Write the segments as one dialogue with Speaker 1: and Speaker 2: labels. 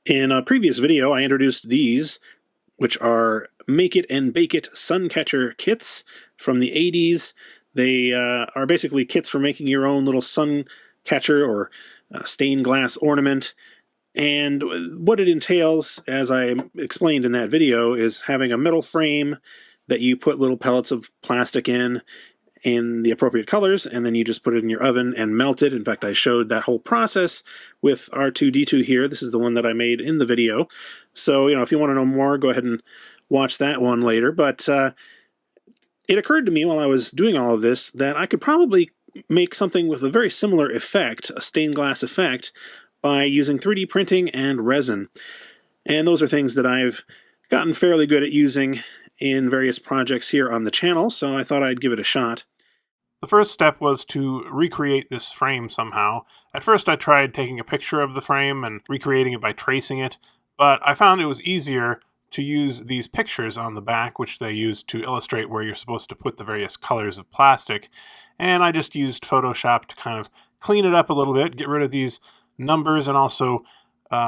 Speaker 1: In a previous video, I introduced these, which are Makit and Bakit Suncatcher kits from the 80s. They are basically kits for making your own little sun catcher or stained glass ornament. And what it entails, as I explained in that video, is having a metal frame that you put little pellets of plastic in the appropriate colors, and then you just put it in your oven and melt it. In fact, I showed that whole process with R2-D2 here. This is the one that I made in the video. So, if you want to know more, go ahead and watch that one later. But it occurred to me while I was doing all of this that I could probably make something with a very similar effect, a stained glass effect, by using 3D printing and resin. And those are things that I've gotten fairly good at using in various projects here on the channel, so I thought I'd give it a shot.
Speaker 2: The first step was to recreate this frame somehow. At first I tried taking a picture of the frame and recreating it by tracing it, but I found it was easier to use these pictures on the back, which they use to illustrate where you're supposed to put the various colors of plastic. And I just used Photoshop to kind of clean it up a little bit, get rid of these numbers, and also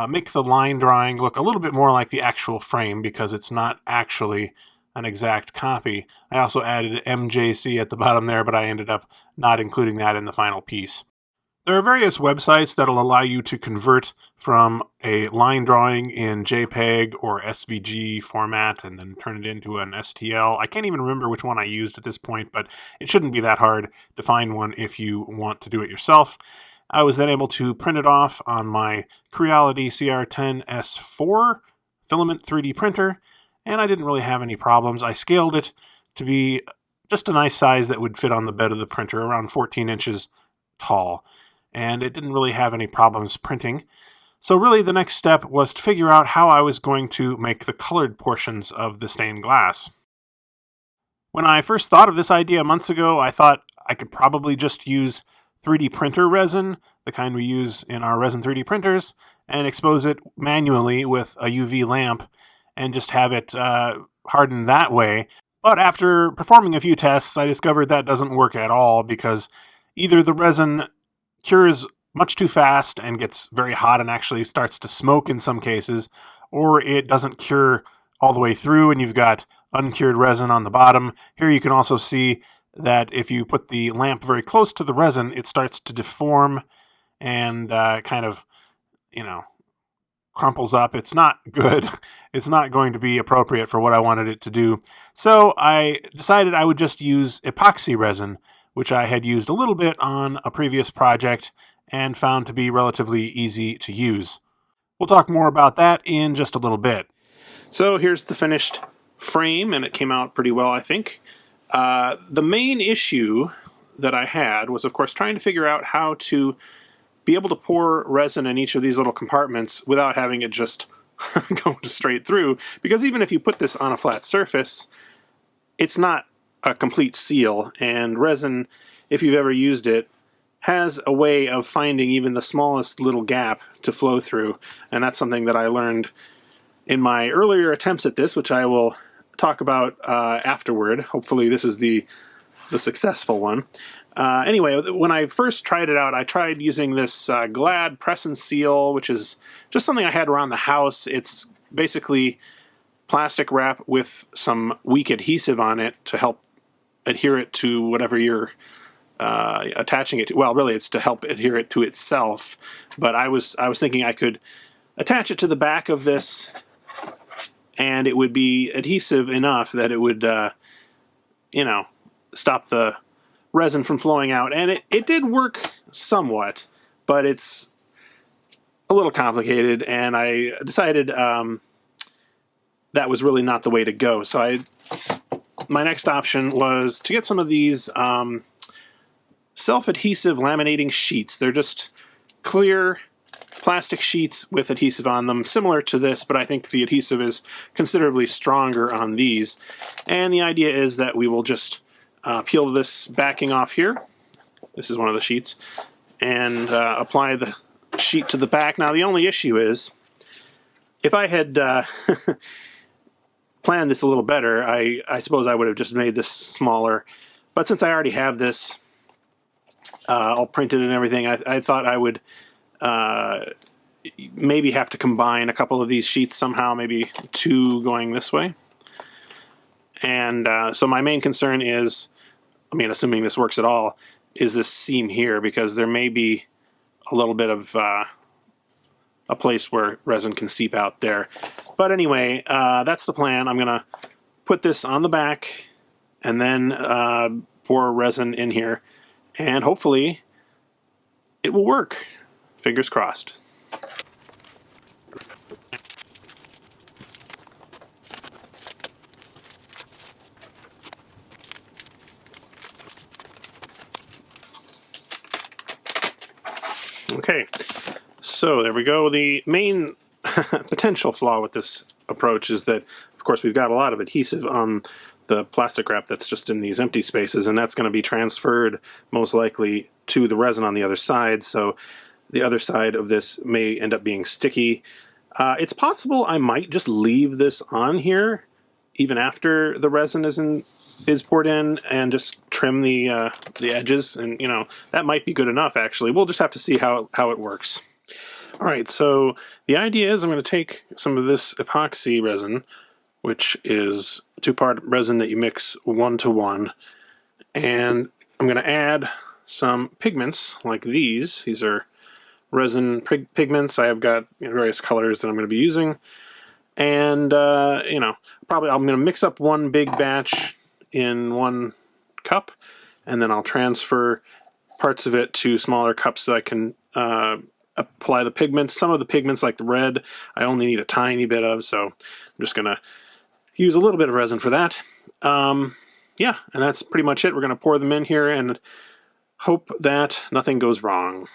Speaker 2: make the line drawing look a little bit more like the actual frame, because it's not actually an exact copy. I also added MJC at the bottom there, but I ended up not including that in the final piece. There are various websites that'll allow you to convert from a line drawing in JPEG or SVG format and then turn it into an STL. I can't even remember which one I used at this point, but it shouldn't be that hard to find one if you want to do it yourself. I was then able to print it off on my Creality CR10S4 filament 3D printer, and I didn't really have any problems. I scaled it to be just a nice size that would fit on the bed of the printer, around 14 inches tall, and it didn't really have any problems printing. So really the next step was to figure out how I was going to make the colored portions of the stained glass. When I first thought of this idea months ago, I thought I could probably just use 3D printer resin, the kind we use in our resin 3D printers, and expose it manually with a UV lamp and just have it harden that way. But after performing a few tests, I discovered that doesn't work at all, because either the resin cures much too fast and gets very hot and actually starts to smoke in some cases, or it doesn't cure all the way through and you've got uncured resin on the bottom. Here you can also see that if you put the lamp very close to the resin, it starts to deform and kind of, crumples up. It's not good. It's not going to be appropriate for what I wanted it to do. So I decided I would just use epoxy resin, which I had used a little bit on a previous project and found to be relatively easy to use. We'll talk more about that in just a little bit.
Speaker 1: So here's the finished frame, and it came out pretty well, I think. The main issue that I had was, of course, trying to figure out how to be able to pour resin in each of these little compartments without having it just go straight through, because even if you put this on a flat surface, it's not a complete seal, and resin, if you've ever used it, has a way of finding even the smallest little gap to flow through, and that's something that I learned in my earlier attempts at this, which I will talk about afterward. Hopefully this is the successful one. Anyway, when I first tried it out, I tried using this Glad Press and Seal, which is just something I had around the house. It's basically plastic wrap with some weak adhesive on it to help adhere it to whatever you're attaching it to. Well, really, it's to help adhere it to itself. But I was thinking I could attach it to the back of this, and it would be adhesive enough that it would, stop the resin from flowing out. And it did work somewhat, but it's a little complicated, and I decided that was really not the way to go. So my next option was to get some of these self-adhesive laminating sheets. They're just clear plastic sheets with adhesive on them, similar to this, but I think the adhesive is considerably stronger on these. And the idea is that we will just peel this backing off here. This is one of the sheets, and apply the sheet to the back. Now the only issue is, if I had planned this a little better, I suppose I would have just made this smaller. But since I already have this all printed and everything, I thought I would maybe have to combine a couple of these sheets somehow, maybe 2 going this way. And so my main concern is, I mean, assuming this works at all, is this seam here, because there may be a little bit of a place where resin can seep out there. But anyway, that's the plan. I'm going to put this on the back and then pour resin in here, and hopefully it will work. Fingers crossed. Okay, so there we go. The main potential flaw with this approach is that, of course, we've got a lot of adhesive on the plastic wrap that's just in these empty spaces, and that's going to be transferred most likely to the resin on the other side, so the other side of this may end up being sticky. It's possible I might just leave this on here even after the resin is poured in, and just trim the edges, and you know, that might be good enough actually. We'll just have to see how it works. All right, so the idea is I'm going to take some of this epoxy resin, which is 2-part resin that you mix 1-to-1, and I'm going to add some pigments like these. These are resin pigments. I have got various colors that I'm going to be using, and you know, probably I'm going to mix up one big batch in 1 cup, and then I'll transfer parts of it to smaller cups so I can apply the pigments. Some of the pigments, like the red, I only need a tiny bit of, so I'm just going to use a little bit of resin for that. Yeah, and that's pretty much it. We're going to pour them in here and hope that nothing goes wrong.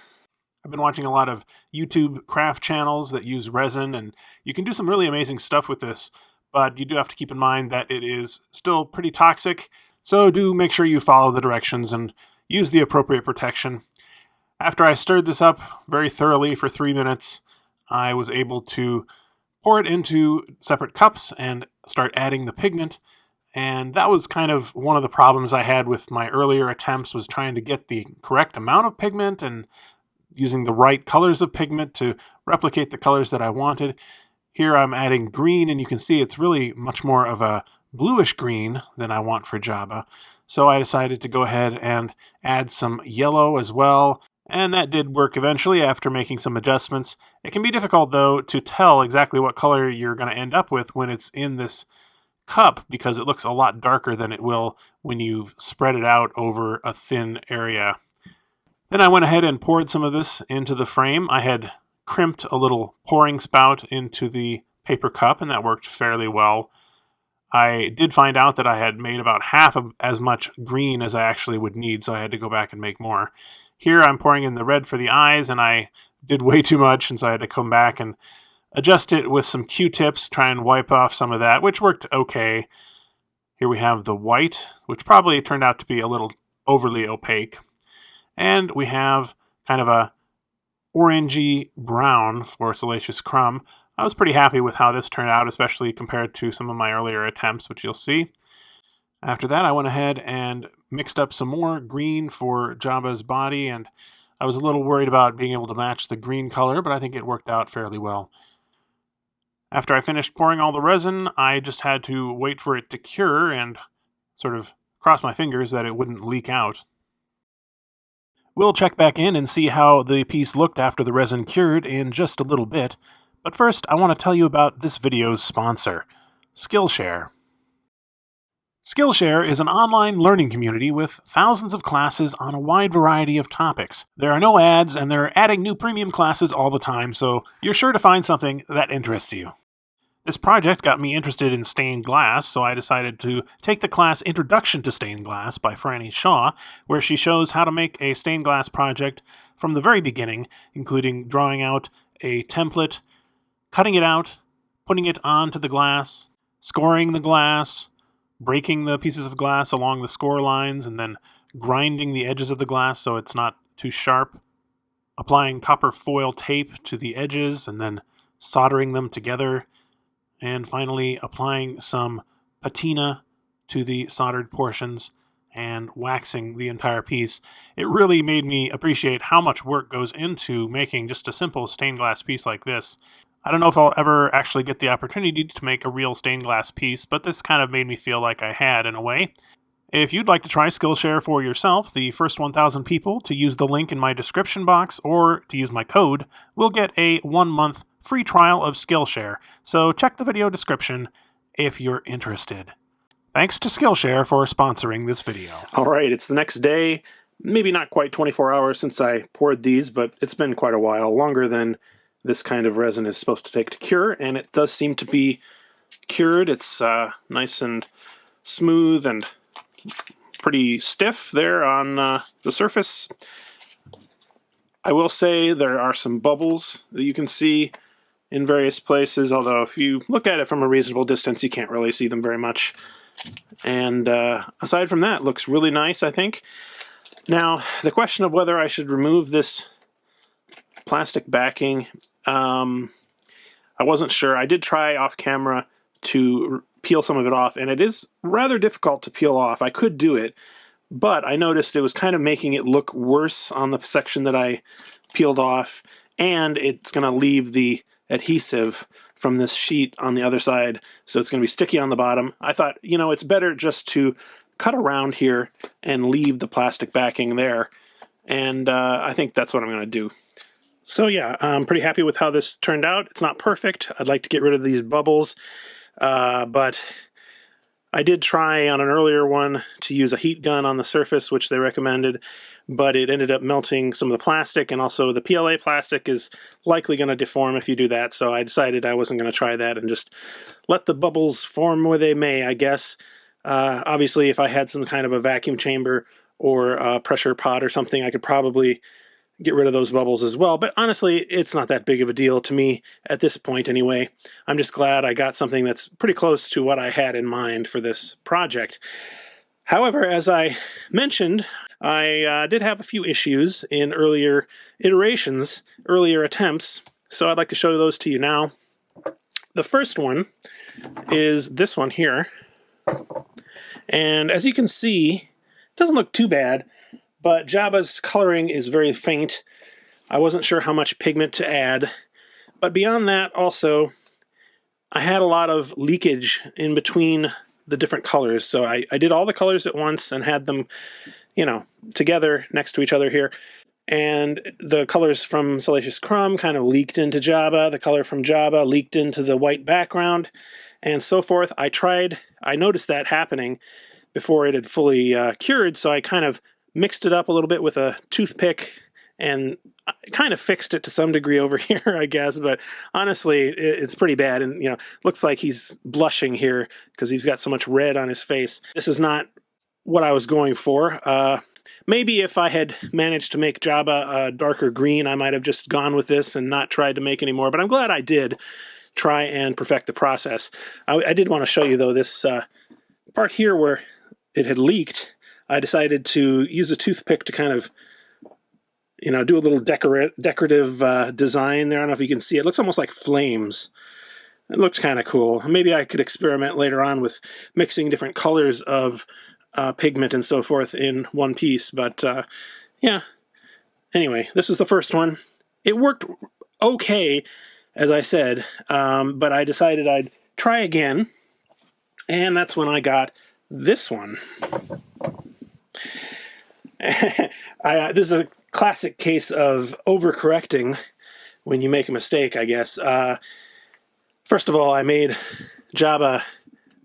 Speaker 2: I've been watching a lot of YouTube craft channels that use resin, and you can do some really amazing stuff with this, but you do have to keep in mind that it is still pretty toxic, so do make sure you follow the directions and use the appropriate protection. After I stirred this up very thoroughly for 3 minutes, I was able to pour it into separate cups and start adding the pigment, and that was kind of one of the problems I had with my earlier attempts, was trying to get the correct amount of pigment and using the right colors of pigment to replicate the colors that I wanted. Here I'm adding green, and you can see it's really much more of a bluish green than I want for Jabba. So I decided to go ahead and add some yellow as well, and that did work eventually after making some adjustments. It can be difficult, though, to tell exactly what color you're going to end up with when it's in this cup, because it looks a lot darker than it will when you've spread it out over a thin area. Then I went ahead and poured some of this into the frame. I had crimped a little pouring spout into the paper cup, and that worked fairly well. I did find out that I had made about half of as much green as I actually would need, so I had to go back and make more. Here I'm pouring in the red for the eyes, and I did way too much, and so I had to come back and adjust it with some Q-tips, try and wipe off some of that, which worked okay. Here we have the white, which probably turned out to be a little overly opaque. And we have kind of a orangey brown for Salacious Crumb. I was pretty happy with how this turned out, especially compared to some of my earlier attempts, which you'll see. After that, I went ahead and mixed up some more green for Jabba's body, and I was a little worried about being able to match the green color, but I think it worked out fairly well. After I finished pouring all the resin, I just had to wait for it to cure and sort of cross my fingers that it wouldn't leak out. We'll check back in and see how the piece looked after the resin cured in just a little bit, but first I want to tell you about this video's sponsor, SKILLSHARE. SKILLSHARE is an online learning community with thousands of classes on a wide variety of topics. There are no ads, and they're adding new premium classes all the time, so you're sure to find something that interests you. This project got me interested in stained glass, so I decided to take the class Introduction to Stained Glass by Franny Shaw, where she shows how to make a stained glass project from the very beginning, including drawing out a template, cutting it out, putting it onto the glass, scoring the glass, breaking the pieces of glass along the score lines, and then grinding the edges of the glass so it's not too sharp, applying copper foil tape to the edges, and then soldering them together, and finally applying some patina to the soldered portions, and waxing the entire piece, it really made me appreciate how much work goes into making just a simple stained glass piece like this. I don't know if I'll ever actually get the opportunity to make a real stained glass piece, but this kind of made me feel like I had in a way. If you'd like to try Skillshare for yourself, the first 1,000 people to use the link in my description box or to use my code will get a 1-month free trial of Skillshare, so check the video description if you're interested. Thanks to Skillshare for sponsoring this video.
Speaker 1: All right, it's the next day, maybe not quite 24 hours since I poured these, but it's been quite a while, longer than this kind of resin is supposed to take to cure, and it does seem to be cured. It's nice and smooth and pretty stiff there on the surface. I will say there are some bubbles that you can see in various places, although if you look at it from a reasonable distance, you can't really see them very much. And aside from that, it looks really nice, I think. Now, the question of whether I should remove this plastic backing, I wasn't sure. I did try off camera to peel some of it off, and it is rather difficult to peel off. I could do it, but I noticed it was kind of making it look worse on the section that I peeled off, and it's going to leave the adhesive from this sheet on the other side, so it's going to be sticky on the bottom. I thought, you know, it's better just to cut around here and leave the plastic backing there, and I think that's what I'm going to do. So yeah, I'm pretty happy with how this turned out. It's not perfect. I'd like to get rid of these bubbles. But I did try on an earlier one to use a heat gun on the surface, which they recommended, but it ended up melting some of the plastic, and also the PLA plastic is likely going to deform if you do that, so I decided I wasn't going to try that and just let the bubbles form where they may, I guess. Obviously, if I had some kind of a vacuum chamber or a pressure pot or something, I could probably get rid of those bubbles as well, but honestly, it's not that big of a deal to me at this point anyway. I'm just glad I got something that's pretty close to what I had in mind for this project. However, as I mentioned, I did have a few issues in earlier iterations, earlier attempts, so I'd like to show those to you now. The first one is this one here, and as you can see, it doesn't look too bad, but Jabba's coloring is very faint. I wasn't sure how much pigment to add, but beyond that also, I had a lot of leakage in between the different colors, so I did all the colors at once and had them, you know, together next to each other here, and the colors from Salacious Crumb kind of leaked into Jabba, the color from Jabba leaked into the white background, and so forth. I noticed that happening before it had fully cured, so I kind of mixed it up a little bit with a toothpick and kind of fixed it to some degree over here, I guess, but honestly, it's pretty bad, and, you know, looks like he's blushing here because he's got so much red on his face. This is not what I was going for. Maybe if I had managed to make Jabba a darker green, I might have just gone with this and not tried to make any more, but I'm glad I did try and perfect the process. I did want to show you, though, this part here where it had leaked. I decided to use a toothpick to kind of, you know, do a little decorative design there. I don't know if you can see it. It looks almost like flames. It looks kind of cool. Maybe I could experiment later on with mixing different colors of pigment and so forth in one piece. But yeah, anyway, this is the first one. It worked okay, as I said, but I decided I'd try again, and that's when I got this one. This is a classic case of overcorrecting when you make a mistake, I guess. First of all, I made Jabba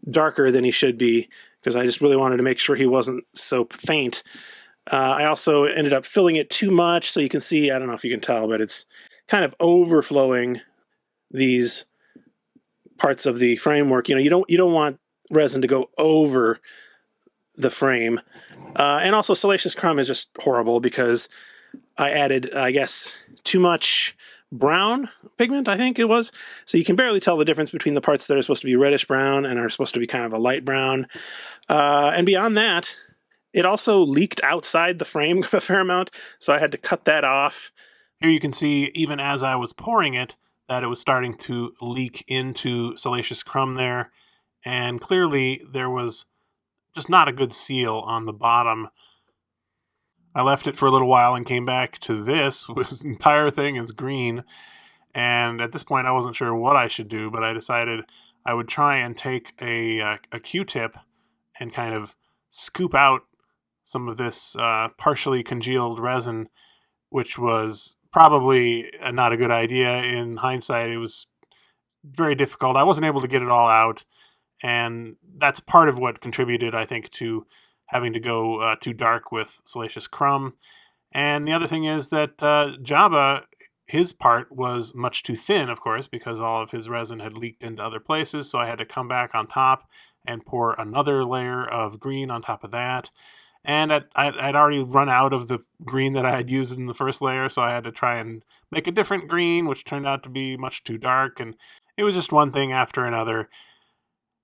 Speaker 1: darker than he should be because I just really wanted to make sure he wasn't so faint. I also ended up filling it too much, so you can see, I don't know if you can tell, but it's kind of overflowing these parts of the framework. You know, you don't want resin to go over the frame. And also Salacious Crumb is just horrible because I added, I guess, too much brown pigment, I think it was. So you can barely tell the difference between the parts that are supposed to be reddish brown and are supposed to be kind of a light brown. And beyond that, it also leaked outside the frame a fair amount, so I had to cut that off.
Speaker 2: Here you can see, even as I was pouring it, that it was starting to leak into Salacious Crumb there, and clearly there was just not a good seal on the bottom. I left it for a little while and came back to this. This entire thing is green. And at this point, I wasn't sure what I should do, but I decided I would try and take a Q-tip and kind of scoop out some of this partially congealed resin, which was probably not a good idea. In hindsight, it was very difficult. I wasn't able to get it all out, and that's part of what contributed, I think, to having to go too dark with Salacious Crumb. And the other thing is that Jabba, his part was much too thin, of course, because all of his resin had leaked into other places, so I had to come back on top and pour another layer of green on top of that. And I'd already run out of the green that I had used in the first layer, so I had to try and make a different green, which turned out to be much too dark, and it was just one thing after another.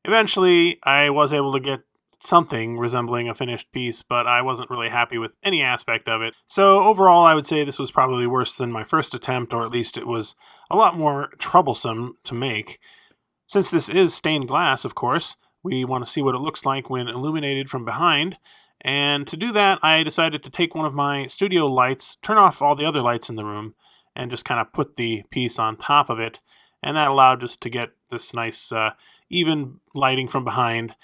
Speaker 2: Eventually, I was able to get something resembling a finished piece, but I wasn't really happy with any aspect of it. So overall, I would say this was probably worse than my first attempt, or at least it was a lot more troublesome to make. Since this is stained glass, of course, we want to see what it looks like when illuminated from behind. And to do that, I decided to take one of my studio lights, turn off all the other lights in the room, and just kind of put the piece on top of it. And that allowed us to get this nice even lighting from behind.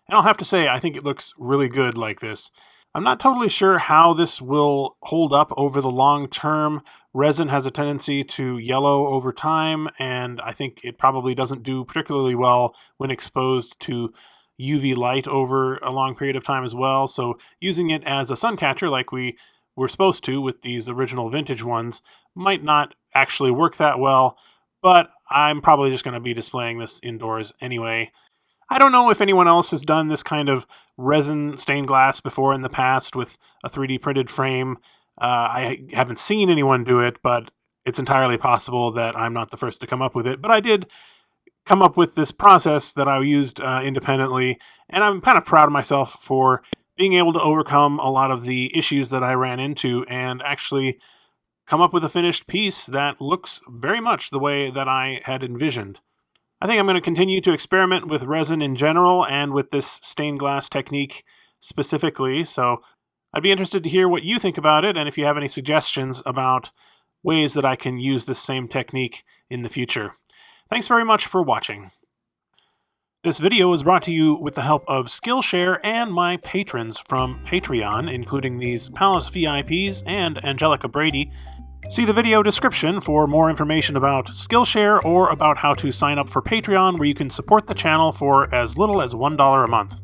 Speaker 2: And I'll have to say, I think it looks really good like this. I'm not totally sure how this will hold up over the long term. Resin has a tendency to yellow over time, and I think it probably doesn't do particularly well when exposed to UV light over a long period of time as well. So using it as a sun catcher like we were supposed to with these original vintage ones might not actually work that well, but I'm probably just going to be displaying this indoors anyway. I don't know if anyone else has done this kind of resin stained glass before in the past with a 3D printed frame. I haven't seen anyone do it, but it's entirely possible that I'm not the first to come up with it. But I did come up with this process that I used independently, and I'm kind of proud of myself for being able to overcome a lot of the issues that I ran into and actually come up with a finished piece that looks very much the way that I had envisioned. I think I'm going to continue to experiment with resin in general and with this stained glass technique specifically, so I'd be interested to hear what you think about it and if you have any suggestions about ways that I can use this same technique in the future. Thanks very much for watching. This video is brought to you with the help of Skillshare and my patrons from Patreon, including these Palace VIPs and Angelica Brady. See the video description for more information about Skillshare or about how to sign up for Patreon, where you can support the channel for as little as $1 a month.